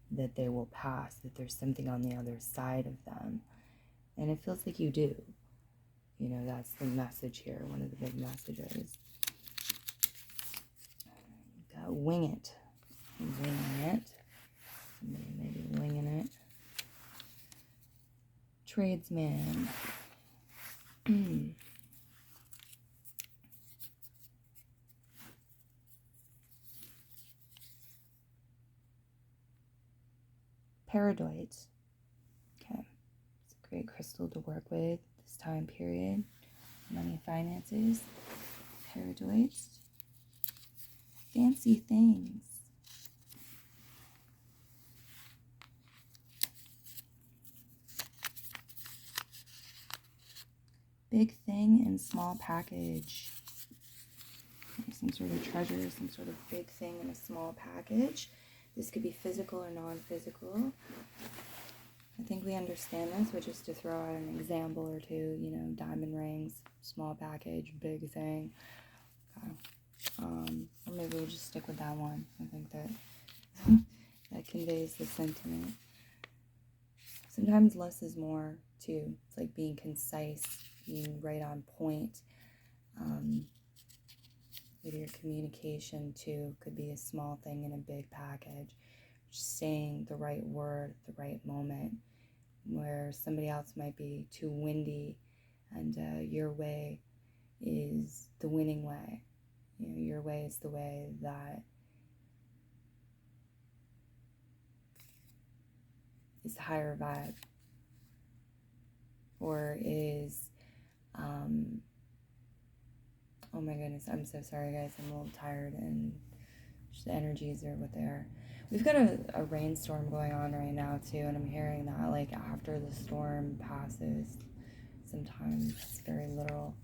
that they will pass, that there's something on the other side of them? And it feels like you do. That's the message here, one of the big messages. You've got wing it. Winging it. Somebody may be winging it. Tradesman. Paradoids. Okay. It's a great crystal to work with this time period. Money, finances. Paradoids. Fancy things. Big thing and small package. Some sort of treasure, some sort of big thing in a small package. This could be physical or non-physical. I think we understand this, but just to throw out an example or two, diamond rings, small package, big thing. Okay. Or maybe we'll just stick with that one. I think that that conveys the sentiment. Sometimes less is more, too. It's like being concise, being right on point. With your communication, too, could be a small thing in a big package. Just saying the right word at the right moment, where somebody else might be too windy, and your way is the winning way. Your way is the way that is the higher vibe, or is, oh my goodness, I'm so sorry guys, I'm a little tired and just the energies are what they are. We've got a rainstorm going on right now too, and I'm hearing that like after the storm passes, sometimes it's very literal.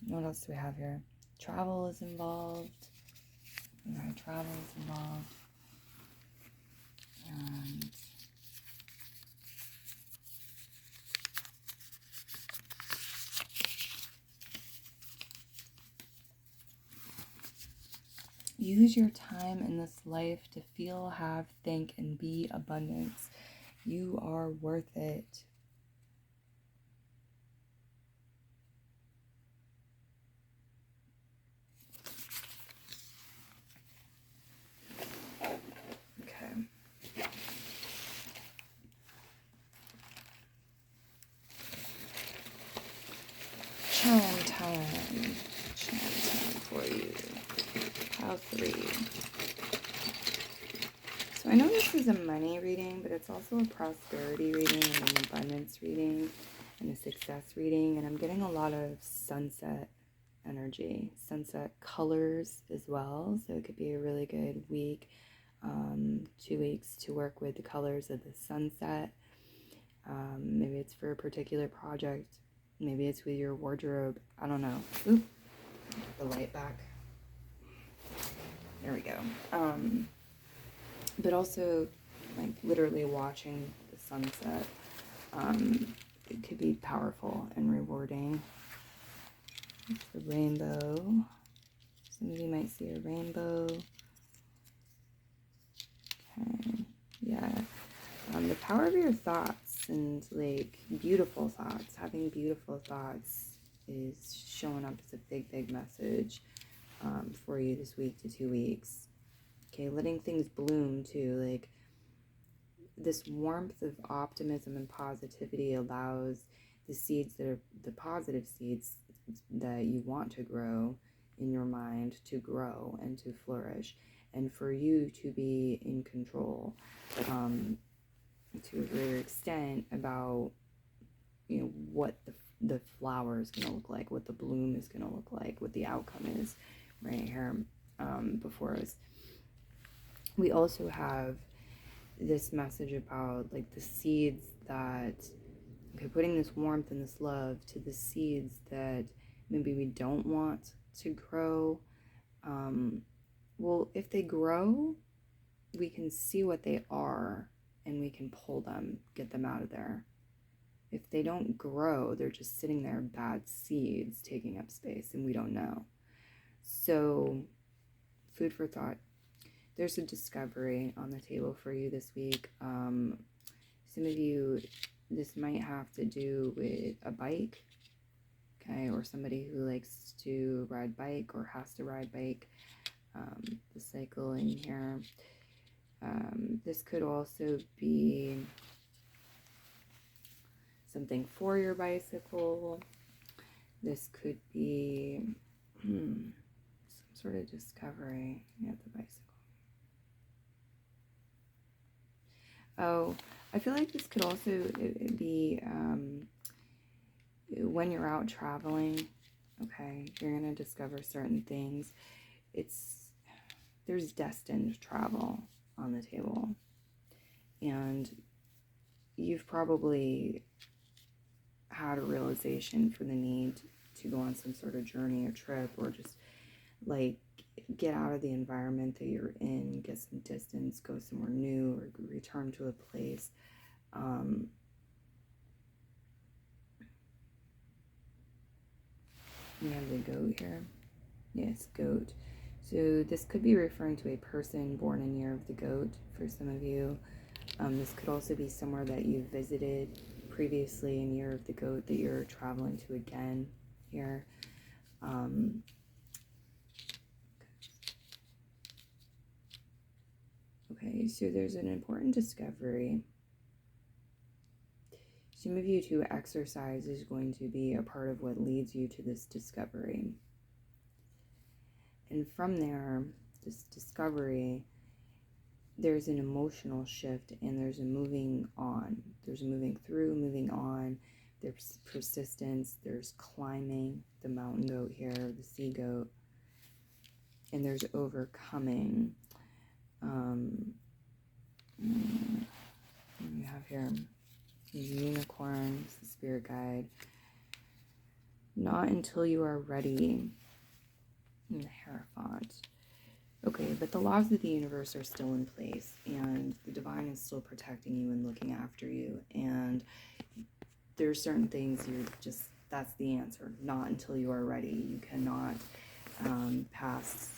What else do we have here? Travel is involved. Travel is involved. And use your time in this life to feel, have, think, and be abundance. You are worth it. Charm time for you. Pile 3. So I know this is a money reading, but it's also a prosperity reading and an abundance reading and a success reading. And I'm getting a lot of sunset energy, sunset colors as well. So it could be a really good week, 2 weeks to work with the colors of the sunset. Maybe it's for a particular project. Maybe it's with your wardrobe. I don't know. Oop, the light back. There we go. But also, like, literally watching the sunset. It could be powerful and rewarding. It's the rainbow. Some of you might see a rainbow. Okay. Yeah. The power of your thoughts. and like beautiful thoughts. Having beautiful thoughts is showing up as a big message for you this week to 2 weeks. Okay, letting things bloom too. Like this warmth of optimism and positivity allows the seeds that are the positive seeds that you want to grow in your mind to grow and to flourish, and for you to be in control to a greater extent about, you know, what the flower is going to look like, what the bloom is going to look like, what the outcome is right here before us. We also have this message about like the seeds that, okay, putting this warmth and this love to the seeds that maybe we don't want to grow. Well, if they grow, we can see what they are and we can pull them, get them out of there. If they don't grow, they're just sitting there, bad seeds taking up space, and we don't know. So, food for thought. There's a discovery on the table for you this week. Some of you, this might have to do with a bike, okay, or somebody who likes to ride bike or has to ride bike. The cycle in here. This could also be something for your bicycle. This could be some sort of discovery at the bicycle. Oh, I feel like this could also be when you're out traveling, okay, you're going to discover certain things. There's destined travel on the table. And you've probably had a realization for the need to go on some sort of journey or trip, or just like get out of the environment that you're in, get some distance, go somewhere new, or return to a place. We have the goat here. Yes, goat. So this could be referring to a person born in year of the goat for some of you. This could also be somewhere that you visited previously in year of the goat that you're traveling to again here. Okay, so there's an important discovery. Some of you to exercise is going to be a part of what leads you to this discovery. And from there, this discovery, there's an emotional shift and there's a moving on. There's moving through, moving on. There's persistence. There's climbing, the mountain goat here, the sea goat. And there's overcoming. We have here these unicorns, the spirit guide. Not until you are ready. And the Hierophant. Okay, but the laws of the universe are still in place, and the divine is still protecting you and looking after you. And there's certain things that's the answer. Not until you are ready. You cannot pass,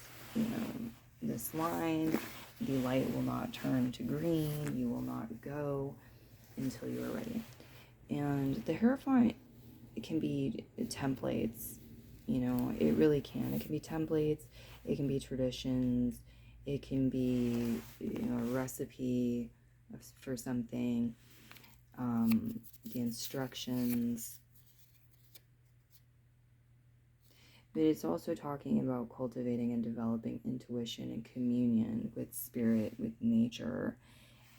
this line. The light will not turn to green. You will not go until you are ready. And the Hierophant, it can be templates. It really can. It can be templates. It can be traditions. It can be, a recipe for something. The instructions. But it's also talking about cultivating and developing intuition and communion with spirit, with nature,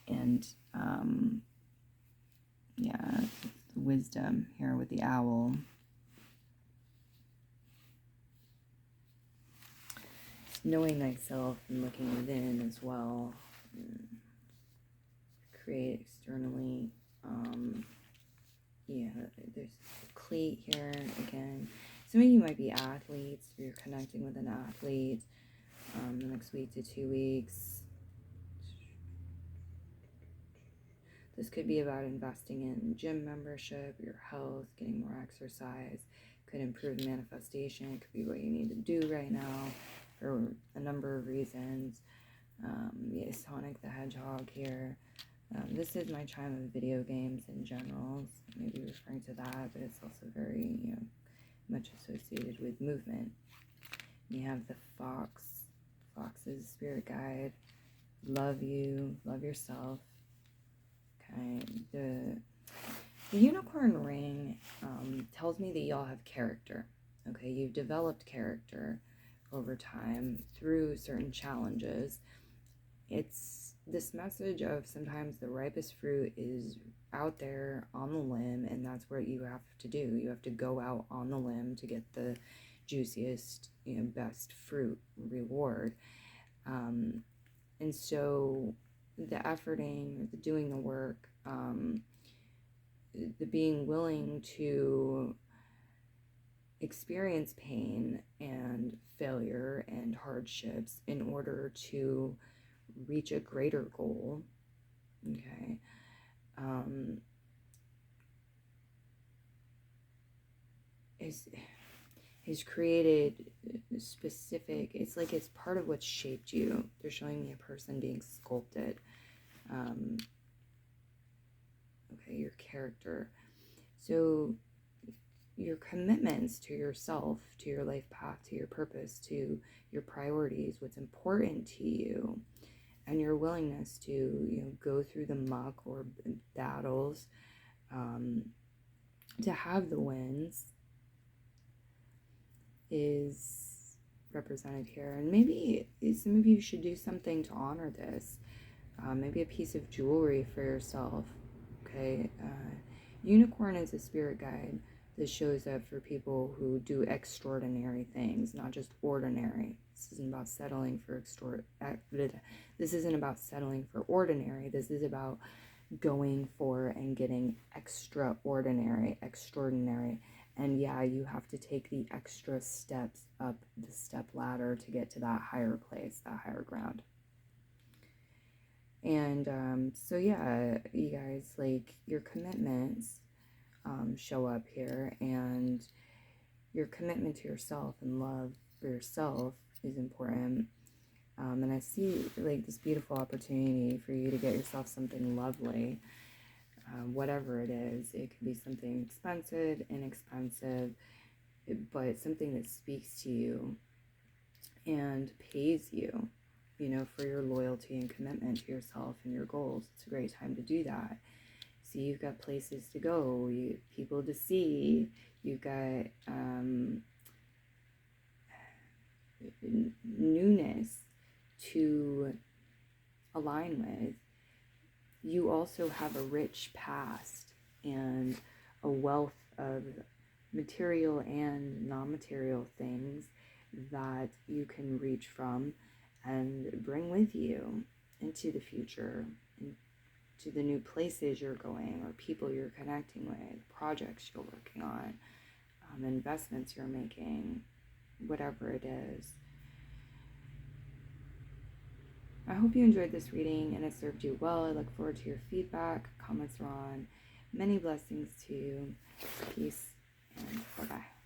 and wisdom here with the owl. Knowing thyself and looking within as well. Create externally. There's cleat here again. Some of you might be athletes. You're connecting with an athlete the next week to 2 weeks. This could be about investing in gym membership, your health, getting more exercise. Could improve manifestation. It could be what you need to do right now for a number of reasons. Sonic the Hedgehog here. This is my chime of video games in general, so maybe referring to that, but it's also very, much associated with movement. You have the fox. Fox's spirit guide. Love you, love yourself. Okay, the unicorn ring tells me that y'all have character. Okay, you've developed character over time through certain challenges. It's this message of sometimes the ripest fruit is out there on the limb, and that's what you have to do. You have to go out on the limb to get the juiciest, best fruit reward. And so the efforting, the doing the work, the being willing to experience pain and failure and hardships in order to reach a greater goal, okay, is created specific. It's like it's part of what shaped you. They're showing me a person being sculpted. Okay, your character. So your commitments to yourself, to your life path, to your purpose, to your priorities, what's important to you, and your willingness to go through the muck or battles, to have the wins, is represented here. And maybe some of you should do something to honor this. Maybe a piece of jewelry for yourself. Okay, unicorn is a spirit guide that shows up for people who do extraordinary things, not just ordinary. This isn't about settling for This isn't about settling for ordinary. This is about going for and getting extraordinary, extraordinary. And yeah, you have to take the extra steps up the step ladder to get to that higher place, that higher ground. And so yeah, you guys, like, your commitments show up here, and your commitment to yourself and love for yourself is important. And I see like this beautiful opportunity for you to get yourself something lovely, whatever it is. It could be something expensive, inexpensive, but something that speaks to you and pays you, for your loyalty and commitment to yourself and your goals. It's a great time to do that. So you've got places to go, people to see, you've got newness to align with. You also have a rich past and a wealth of material and non-material things that you can reach from and bring with you into the future, to the new places you're going, or people you're connecting with, projects you're working on, investments you're making, whatever it is. I hope you enjoyed this reading and it served you well. I look forward to your feedback. Comments are on. Many blessings to you. Peace and bye-bye.